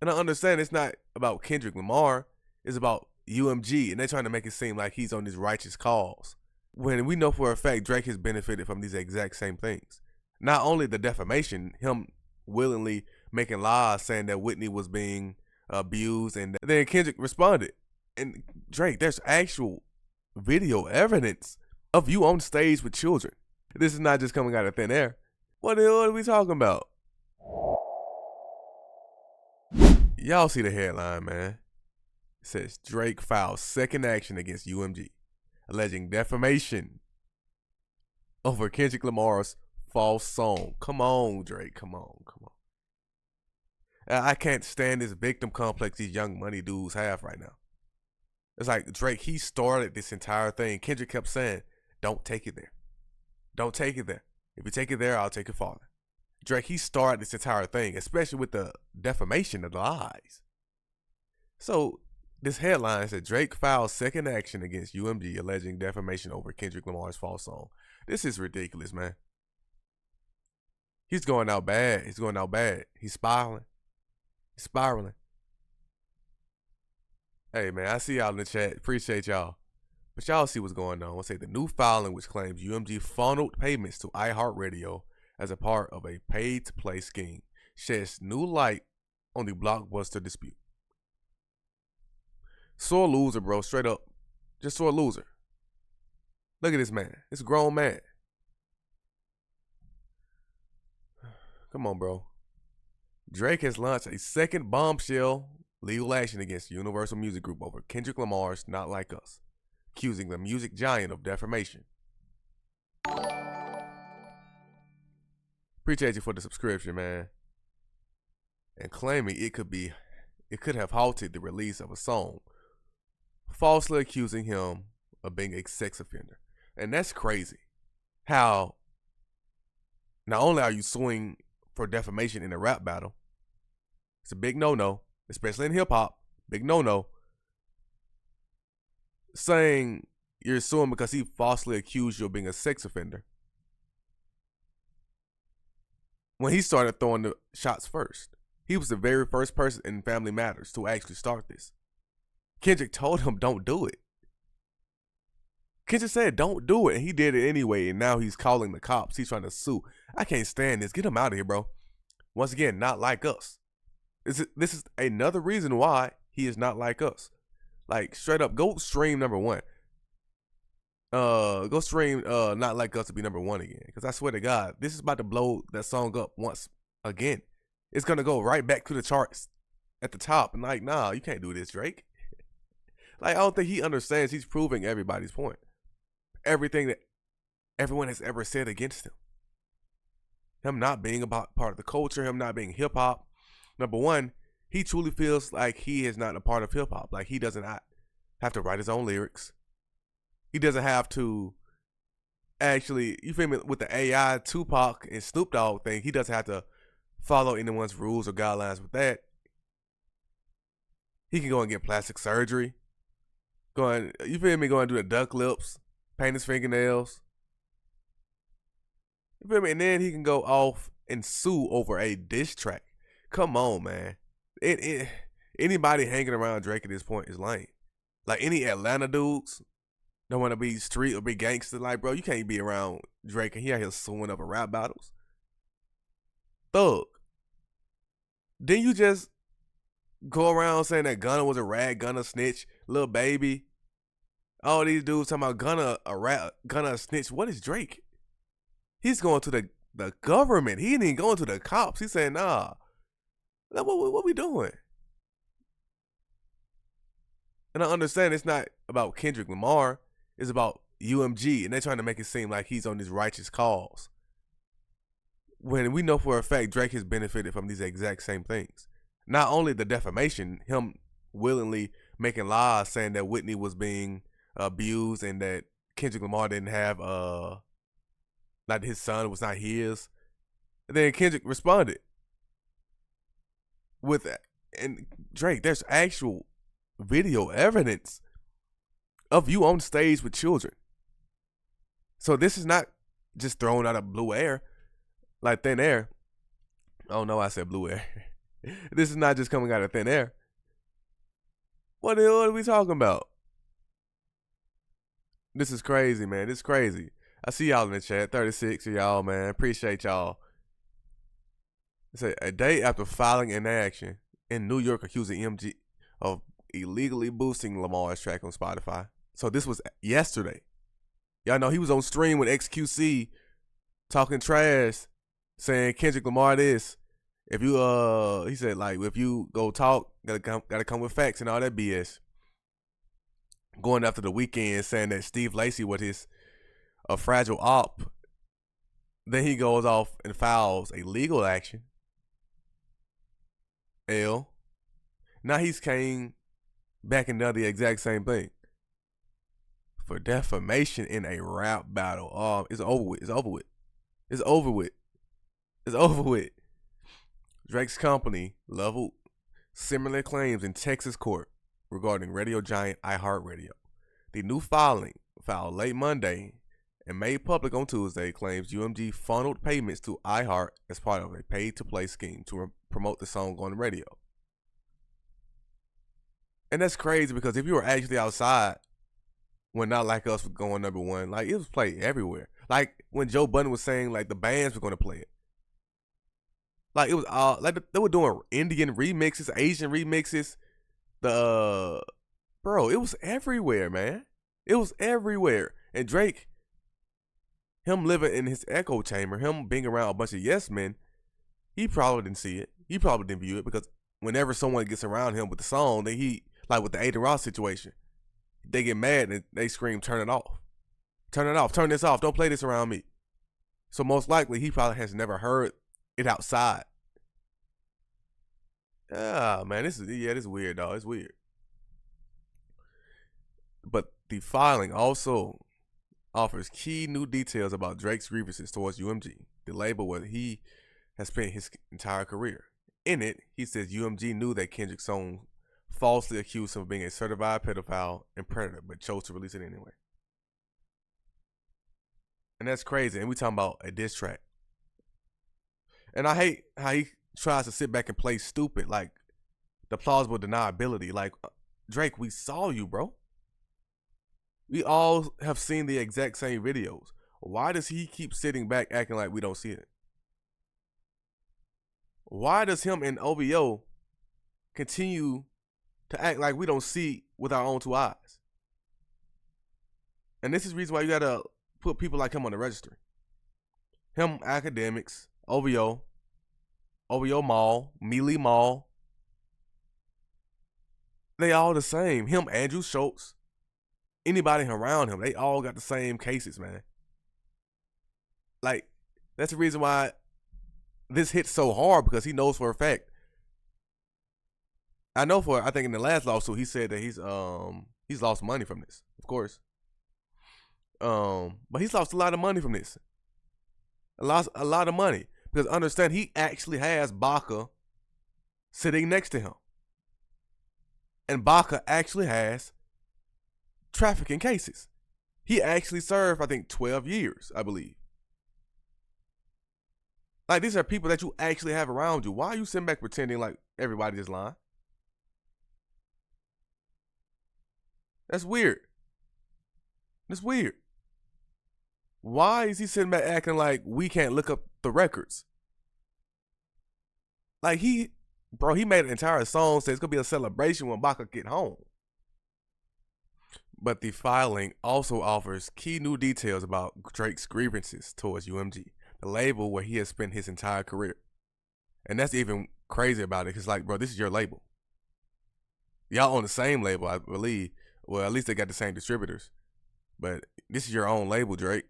And I understand it's not about Kendrick Lamar. It's about UMG, and they're trying to make it seem like he's on this righteous cause. When we know for a fact Drake has benefited from these exact same things. Not only the defamation, him willingly making lies saying that Whitney was being abused, and then Kendrick responded. And Drake, there's actual video evidence of you on stage with children. This is not just coming out of thin air. What the hell are we talking about? Y'all see the headline, man. It says Drake files second action against UMG, alleging defamation over Kendrick Lamar's false song. Come on, Drake. Come on. I can't stand this victim complex these young money dudes have right now. It's like Drake, he started this entire thing. Kendrick kept saying, don't take it there. Don't take it there. If you take it there, I'll take it farther. Drake, he started this entire thing, especially with the defamation of the lies. So this headline said Drake files second action against UMG alleging defamation over Kendrick Lamar's false song. This is ridiculous, man. He's going out bad. He's spiraling. Hey, man, I see y'all in the chat. Appreciate y'all. But y'all see what's going on. I'll say the new filing, which claims UMG funneled payments to iHeartRadio as a part of a paid-to-play scheme, sheds new light on the Blockbuster dispute. Sore loser, bro. Straight up. Just sore loser. Look at this man. This grown man. Come on, bro. Drake has launched a second bombshell legal action against Universal Music Group over Kendrick Lamar's Not Like Us, accusing the music giant of defamation. Appreciate you for the subscription, man. And claiming it could have halted the release of a song, falsely accusing him of being a sex offender. And that's crazy. How not only are you suing for defamation in a rap battle, it's a big no-no, especially in hip-hop, big no-no, saying you're suing because he falsely accused you of being a sex offender, when he started throwing the shots first. He was the very first person in Family Matters to actually start this. Kendrick told him don't do it. Kendrick said don't do it, and he did it anyway, and now he's calling the cops. He's trying to sue. I can't stand this. Get him out of here, bro. Once again, Not Like Us. This is another reason why he is not like us. Like, straight up, go stream number one. Go stream Not Like Us to be number one again. Because I swear to God, this is about to blow that song up once again. It's going to go right back to the charts at the top. And like, nah, you can't do this, Drake. Like, I don't think he understands he's proving everybody's point. Everything that everyone has ever said against him. Him not being about part of the culture, him not being hip-hop. Number one, he truly feels like he is not a part of hip-hop. Like, he doesn't have to write his own lyrics. He doesn't have to actually, you feel me, with the AI, Tupac, and Snoop Dogg thing, he doesn't have to follow anyone's rules or guidelines with that. He can go and get plastic surgery. Go and do the duck lips, paint his fingernails. You feel me? And then he can go off and sue over a diss track. Come on, man. Anybody hanging around Drake at this point is lame. Like, any Atlanta dudes don't want to be street or be gangster. Like, bro, you can't be around Drake and he out here suing over rap battles. Thug. Then you just go around saying that Gunna was a rat, Gunna snitch, Lil Baby. All these dudes talking about Gunna a rat, Gunna a snitch. What is Drake? He's going to the government. He ain't even going to the cops. He's saying, nah. What we doing? And I understand it's not about Kendrick Lamar. It's about UMG. And they're trying to make it seem like he's on this righteous cause. When we know for a fact Drake has benefited from these exact same things. Not only the defamation, him willingly making lies saying that Whitney was being abused and that Kendrick Lamar didn't have, like his son was not his. And then Kendrick responded with that. And Drake, there's actual video evidence of you on stage with children. So this is not just thrown out of blue air, like thin air. Oh no, I said blue air. This is not just coming out of thin air. What the hell are we talking about? This is crazy, man. This is crazy. I see y'all in the chat. 36 of y'all, man. Appreciate y'all. It said a day after filing an action in New York accusing EMG of illegally boosting Lamar's track on Spotify. So this was yesterday. Y'all know he was on stream with XQC talking trash, saying Kendrick Lamar this. If you he said like if you go talk, gotta come with facts and all that BS. Going after the weekend, saying that Steve Lacy was his a fragile op. Then he goes off and files a legal action. Now he's came back and done the exact same thing for defamation in a rap battle. It's over with. It's over with. It's over with. It's over with. Drake's company leveled similar claims in Texas court regarding radio giant iHeartRadio. The new filing, filed late Monday and made public on Tuesday, claims UMG funneled payments to iHeart as part of a paid-to-play scheme to promote the song on the radio. And that's crazy because if you were actually outside when Not Like Us was going number one, like it was played everywhere. Like when Joe Budden was saying like the bands were going to play it. Like it was all like they were doing Indian remixes, Asian remixes. Bro, it was everywhere, man. It was everywhere. And Drake, him living in his echo chamber, him being around a bunch of yes men, he probably didn't see it. He probably didn't view it because whenever someone gets around him with the song, like with the Aiden Ross situation, they get mad and they scream, "Turn it off. Turn it off. Turn this off. Don't play this around me." So most likely he probably has never heard it outside. Man, this is weird, dog. It's weird. But the filing also offers key new details about Drake's grievances towards UMG, the label where he has spent his entire career. In it, he says UMG knew that Kendrick's song falsely accused him of being a certified pedophile and predator, but chose to release it anyway. And that's crazy. And we talking about a diss track. And I hate how he tries to sit back and play stupid, like the plausible deniability. Like, Drake, we saw you, bro. We all have seen the exact same videos. Why does he keep sitting back acting like we don't see it? Why does him and OVO continue to act like we don't see with our own two eyes? And this is the reason why you gotta put people like him on the registry. Him, Academics, OVO Mall, Mealy Mall. They all the same. Him, Andrew Schultz, anybody around him, they all got the same cases, man. Like, that's the reason why this hits so hard, because he knows for a fact. I think in the last lawsuit, he said that he's lost money from this, of course. But he's lost a lot of money from this. A lot of money. Because understand, he actually has Baca sitting next to him. And Baca actually has trafficking cases. He actually served, I think, 12 years, I believe. Like, these are people that you actually have around you. Why are you sitting back pretending like everybody is lying? That's weird. That's weird. Why is he sitting back acting like we can't look up the records? Like he made an entire song saying it's going to be a celebration when Baca get home. But the filing also offers key new details about Drake's grievances towards UMG, the label where he has spent his entire career. And that's even crazy about it, because, like, bro, this is your label. Y'all on the same label, I believe. Well, at least they got the same distributors. But this is your own label, Drake.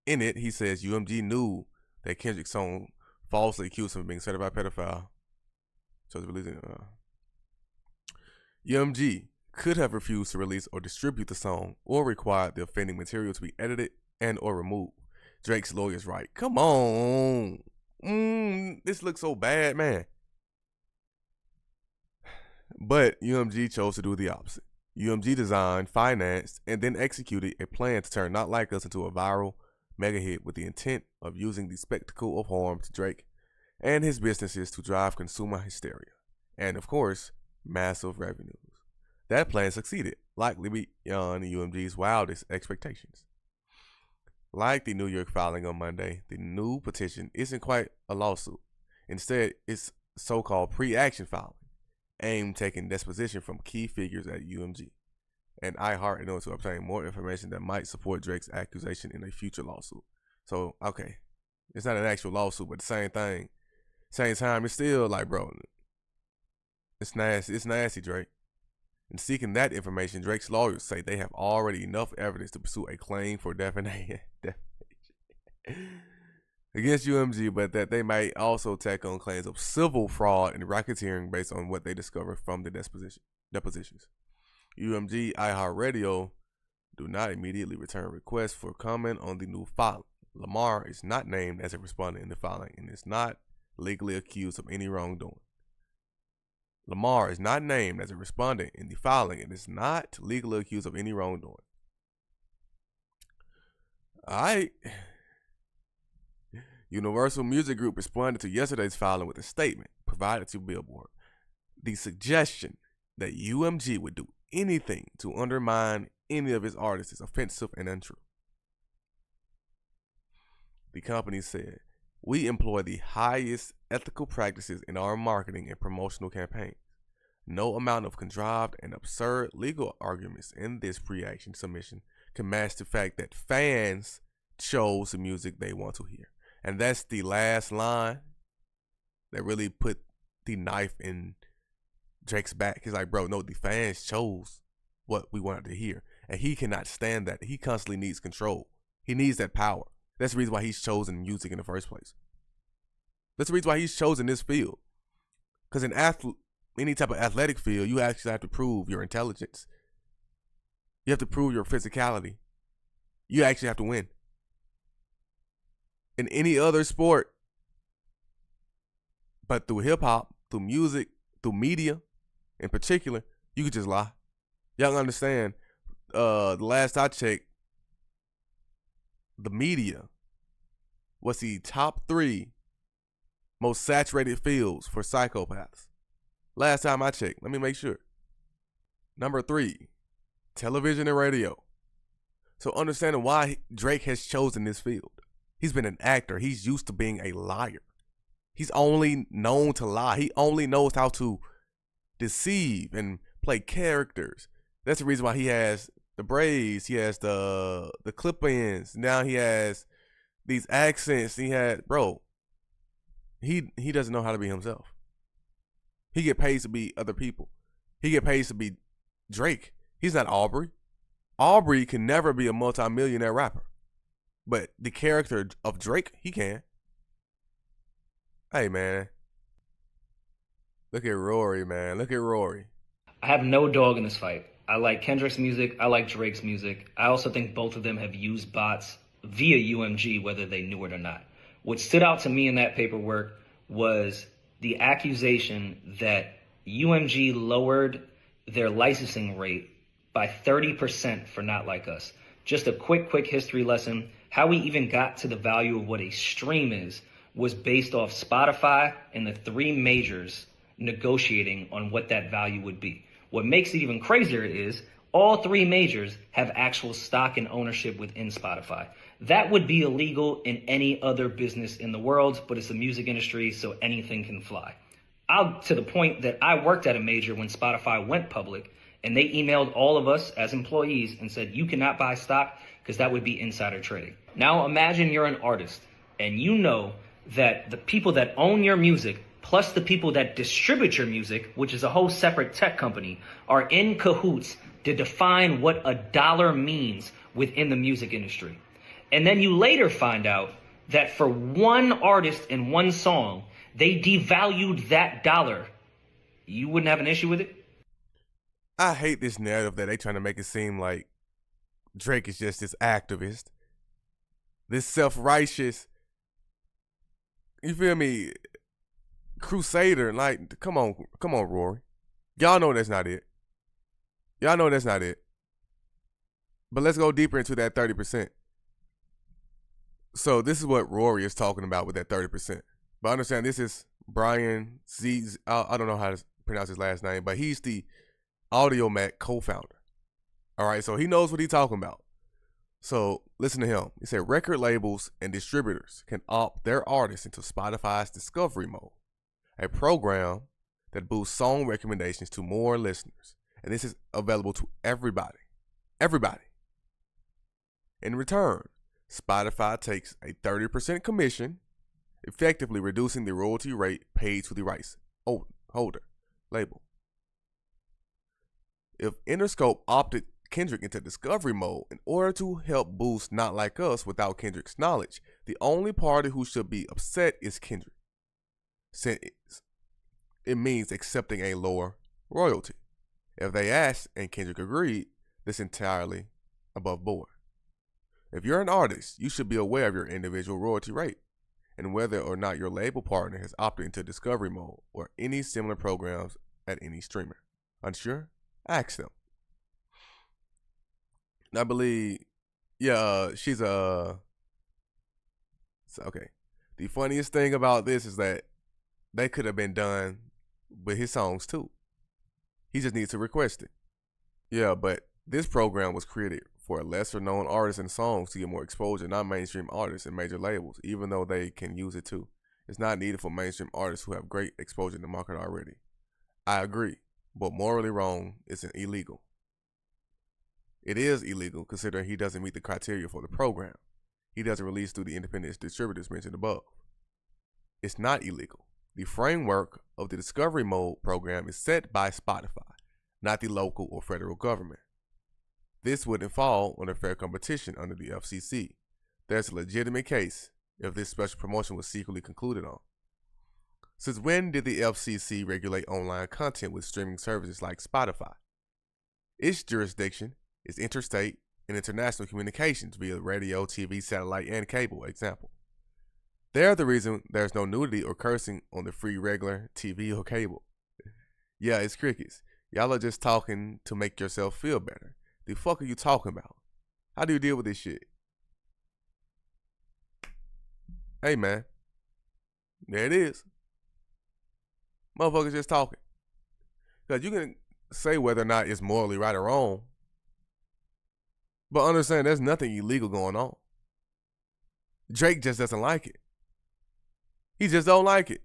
In it, he says UMG knew that Kendrick's song falsely accused him of being a certified pedophile. So it's releasing. UMG could have refused to release or distribute the song, or required the offending material to be edited and or removed. Drake's lawyers write, "Come on, this looks so bad, man." But UMG chose to do the opposite. UMG designed, financed, and then executed a plan to turn Not Like Us into a viral mega hit with the intent of using the spectacle of harm to Drake and his businesses to drive consumer hysteria and, of course, massive revenues. That plan succeeded, likely beyond UMG's wildest expectations. Like the New York filing on Monday, the new petition isn't quite a lawsuit. Instead, it's so-called pre-action filing, aimed taking disposition from key figures at UMG and iHeart in order to obtain more information that might support Drake's accusation in a future lawsuit. So, okay, it's not an actual lawsuit, but the same thing. Same time, it's still like, bro, it's nasty. It's nasty, Drake. In seeking that information, Drake's lawyers say they have already enough evidence to pursue a claim for defamation against UMG, but that they might also tack on claims of civil fraud and racketeering based on what they discovered from the depositions. UMG, iHeartRadio do not immediately return requests for comment on the new filing. Lamar is not named as a respondent in the filing and is not legally accused of any wrongdoing. Lamar is not named as a respondent in the filing and is not legally accused of any wrongdoing. Alright. Universal Music Group responded to yesterday's filing with a statement provided to Billboard. The suggestion that UMG would do anything to undermine any of its artists is offensive and untrue. The company said, "We employ the highest ethical practices in our marketing and promotional campaigns. No amount of contrived and absurd legal arguments in this pre-action submission can match the fact that fans chose the music they want to hear." And that's the last line that really put the knife in Drake's back. He's like, bro, no, the fans chose what we wanted to hear. And he cannot stand that. He constantly needs control. He needs that power. That's the reason why he's chosen music in the first place. That's the reason why he's chosen this field. Because in any type of athletic field, you actually have to prove your intelligence. You have to prove your physicality. You actually have to win. In any other sport, but through hip-hop, through music, through media in particular, you could just lie. Y'all understand, the last I checked, the media was the top 3 most saturated fields for psychopaths. Last time I checked, let me make sure. Number 3, television and radio. So understanding why Drake has chosen this field. He's been an actor. He's used to being a liar. He's only known to lie. He only knows how to deceive and play characters. That's the reason why he has the braids. He has the clip-ins. Now he has these accents. He doesn't know how to be himself. He get paid to be other people. He get paid to be Drake. He's not Aubrey. Aubrey can never be a multi-millionaire rapper. But the character of Drake, he can. Hey, man. Look at Rory, man. Look at Rory. I have no dog in this fight. I like Kendrick's music. I like Drake's music. I also think both of them have used bots via UMG, whether they knew it or not. What stood out to me in that paperwork was the accusation that UMG lowered their licensing rate by 30% for Not Like Us. Just a quick history lesson. How we even got to the value of what a stream is was based off Spotify and the 3 majors negotiating on what that value would be. What makes it even crazier is all 3 majors have actual stock and ownership within Spotify. That would be illegal in any other business in the world, but it's the music industry, so anything can fly. To the point that I worked at a major when Spotify went public, and they emailed all of us as employees and said, you cannot buy stock because that would be insider trading. Now imagine you're an artist and you know that the people that own your music plus the people that distribute your music, which is a whole separate tech company, are in cahoots to define what a dollar means within the music industry. And then you later find out that for one artist and one song, they devalued that dollar. You wouldn't have an issue with it? I hate this narrative that they trying to make it seem like Drake is just this activist, this self-righteous, you feel me, crusader. Like, come on, Rory. Y'all know that's not it. Y'all know that's not it. But let's go deeper into that 30%. So this is what Rory is talking about with that 30%. But understand this is Brian Z. I don't know how to pronounce his last name, but he's the Audiomack co-founder. All right, so he knows what he's talking about. So listen to him. He said record labels and distributors can opt their artists into Spotify's Discovery Mode, a program that boosts song recommendations to more listeners. And this is available to everybody. Everybody. In return, Spotify takes a 30% commission, effectively reducing the royalty rate paid to the rights holder label. If Interscope opted Kendrick into Discovery Mode in order to help boost Not Like Us without Kendrick's knowledge, the only party who should be upset is Kendrick, since it means accepting a lower royalty. If they asked and Kendrick agreed, this entirely above board. If you're an artist, you should be aware of your individual royalty rate and whether or not your label partner has opted into Discovery Mode or any similar programs at any streamer. Unsure? Ask them. And I believe, she's okay. The funniest thing about this is that they could have been done with his songs too. He just needs to request it. Yeah, but this program was created for lesser known artists and songs to get more exposure, not mainstream artists and major labels, even though they can use it too. It's not needed for mainstream artists who have great exposure in the market already. I agree, but morally wrong isn't illegal. It is illegal considering he doesn't meet the criteria for the program. He doesn't release through the independent distributors mentioned above. It's not illegal. The framework of the Discovery Mode program is set by Spotify, not the local or federal government. This wouldn't fall under fair competition under the FCC. There's a legitimate case if this special promotion was secretly concluded on. Since when did the FCC regulate online content with streaming services like Spotify? Its jurisdiction is interstate and international communications via radio, TV, satellite, and cable, example. They're the reason there's no nudity or cursing on the free regular TV or cable. Yeah, it's crickets. Y'all are just talking to make yourself feel better. The fuck are you talking about? How do you deal with this shit? Hey, man. There it is. Motherfuckers just talking. Because you can say whether or not it's morally right or wrong, but understand there's nothing illegal going on. Drake just doesn't like it. He just don't like it.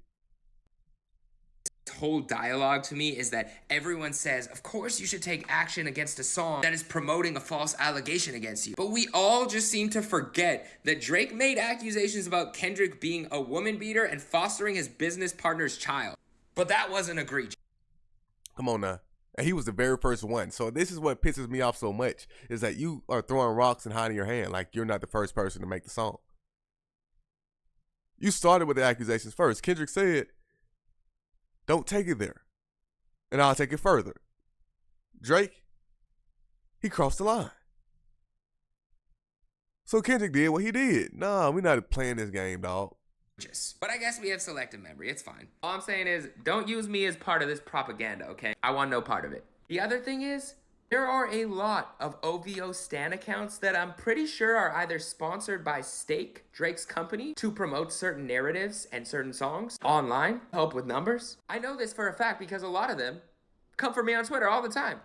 Whole dialogue to me is that everyone says, of course you should take action against a song that is promoting a false allegation against you. But we all just seem to forget that Drake made accusations about Kendrick being a woman beater and fostering his business partner's child. But that wasn't egregious. Come on now. And he was the very first one. So this is what pisses me off so much, is that you are throwing rocks and hiding your hand like you're not the first person to make the song. You started with the accusations first. Kendrick said, don't take it there, and I'll take it further. Drake, he crossed the line. So Kendrick did what he did. Nah, we're not playing this game, dog. But I guess we have selective memory. It's fine. All I'm saying is, don't use me as part of this propaganda, okay? I want no part of it. The other thing is, there are a lot of OVO stan accounts that I'm pretty sure are either sponsored by Stake, Drake's company, to promote certain narratives and certain songs online, help with numbers. I know this for a fact because a lot of them come for me on Twitter all the time.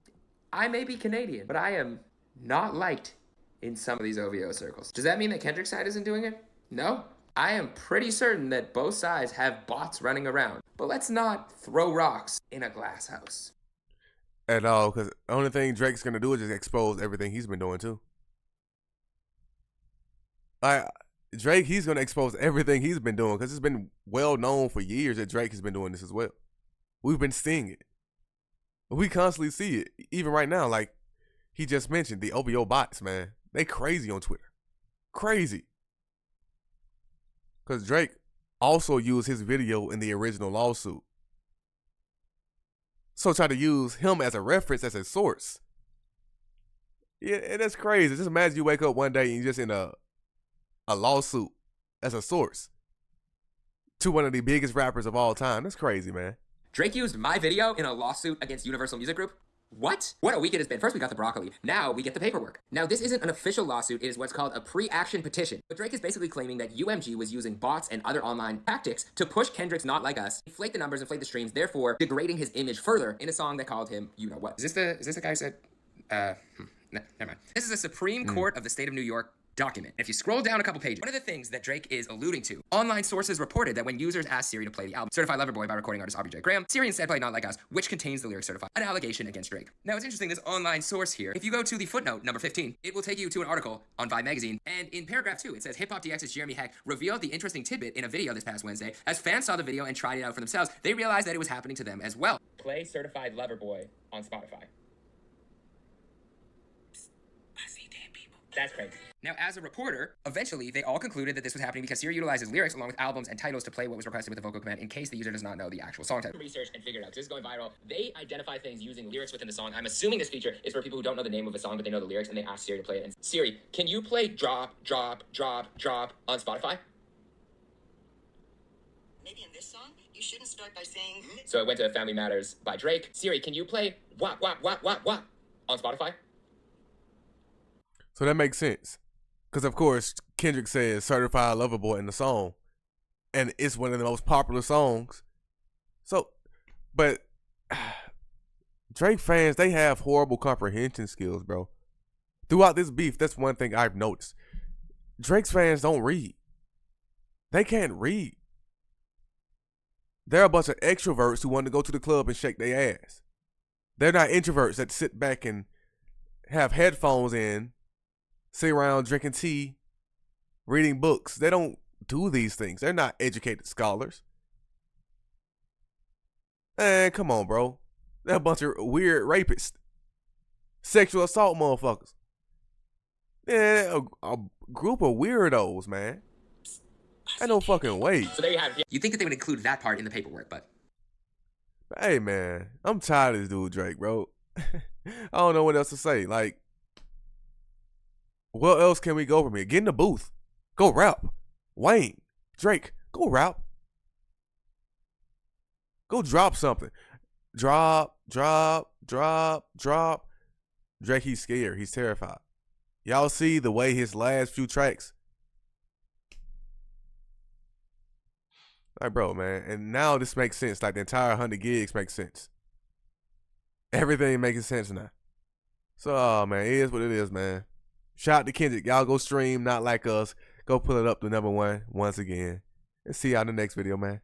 I may be Canadian, but I am not liked in some of these OVO circles. Does that mean that Kendrick's side isn't doing it? No. I am pretty certain that both sides have bots running around. But let's not throw rocks in a glass house. At all, because the only thing Drake's going to do is just expose everything he's been doing too. Drake, he's going to expose everything he's been doing because it's been well known for years that Drake has been doing this as well. We've been seeing it. We constantly see it. Even right now, like he just mentioned, the OVO bots, man. They crazy on Twitter. Crazy. Because Drake also used his video in the original lawsuit. So try to use him as a reference, as a source. Yeah, and that's crazy. Just imagine you wake up one day and you're just in a lawsuit as a source to one of the biggest rappers of all time. That's crazy, man. Drake used my video in a lawsuit against Universal Music Group? What? What a week it has been. First we got the broccoli. Now we get the paperwork. Now this isn't an official lawsuit. It is what's called a pre-action petition. But Drake is basically claiming that UMG was using bots and other online tactics to push Kendrick's Not Like Us, inflate the numbers, inflate the streams, therefore degrading his image further in a song that called him you know what. Is this the guy who said no, never mind. This is a Supreme Court of the state of New York document. If you scroll down a couple pages, one of the things that Drake is alluding to, online sources reported that when users asked Siri to play the album Certified Lover Boy by recording artist Aubrey J. Graham, Siri instead played Not Like Us, which contains the lyric Certified, an allegation against Drake. Now it's interesting, this online source here, if you go to the footnote number 15, it will take you to an article on Vibe magazine, and in paragraph 2 it says Hip Hop DX's Jeremy Heck revealed the interesting tidbit in a video this past Wednesday. As fans saw the video and tried it out for themselves, they realized that it was happening to them as well. Play Certified Lover Boy on Spotify. I see dead people. That's crazy. Now, as a reporter, eventually they all concluded that this was happening because Siri utilizes lyrics along with albums and titles to play what was requested with a vocal command in case the user does not know the actual song title. Research and figure it out, because this is going viral. They identify things using lyrics within the song. I'm assuming this feature is for people who don't know the name of a song, but they know the lyrics, and they ask Siri to play it. And Siri, can you play Drop, Drop, Drop, Drop on Spotify? Maybe in this song, you shouldn't start by saying... So it went to Family Matters by Drake. Siri, can you play Wap, Wap, Wap, Wap, Wap on Spotify? So that makes sense. Because, of course, Kendrick says Certified Lover Boy in the song. And it's one of the most popular songs. So, but Drake fans, they have horrible comprehension skills, bro. Throughout this beef, that's one thing I've noticed. Drake's fans don't read. They can't read. They're a bunch of extroverts who want to go to the club and shake their ass. They're not introverts that sit back and have headphones in, sit around drinking tea, reading books. They don't do these things. They're not educated scholars. Man, come on, bro. They're a bunch of weird rapists. Sexual assault motherfuckers. Yeah, a group of weirdos, man. Ain't no fucking way. So there you have it. You'd think that they would include that part in the paperwork, but... Hey, man. I'm tired of this dude, Drake, bro. I don't know what else to say. Like, what else can we go from here? Get in the booth. Go rap. Wayne, Drake, go rap. Go drop something. Drop. Drake, he's scared. He's terrified. Y'all see the way his last few tracks. Like, bro, man. And now this makes sense. Like, the entire 100 gigs makes sense. Everything making sense now. So, oh, man, it is what it is, man. Shout out to Kendrick. Y'all go stream Not Like Us. Go pull it up to #1 once again. And see y'all in the next video, man.